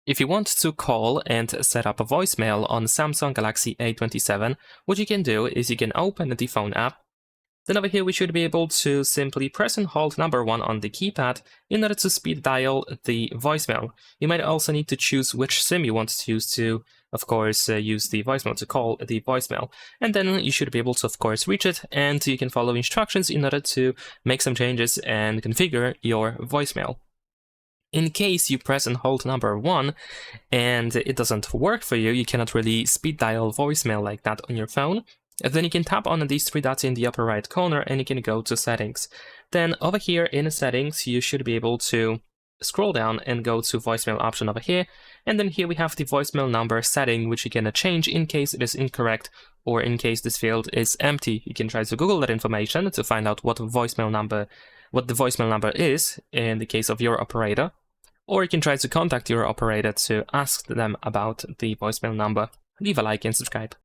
If you want to call and set up a voicemail on Samsung Galaxy A27, what you can do is you can open the phone app. Then over here we should be able to simply press and hold number 1 on the keypad in order to speed dial the voicemail. You might also need to choose which SIM you want to use to, of course, use the voicemail to call the voicemail. And then you should be able to, of course, reach it, and you can follow instructions in order to make some changes and configure your voicemail. In case you press and hold number 1 and it doesn't work for you, you cannot really speed dial voicemail like that on your phone, then you can tap on these 3 dots in the upper right corner and you can go to settings. Then over here in settings, you should be able to scroll down and go to voicemail option over here. And then here we have the voicemail number setting, which you can change in case it is incorrect or in case this field is empty. You can try to Google that information to find out what the voicemail number is in the case of your operator. Or you can try to contact your operator to ask them about the voicemail number. Leave a like and subscribe.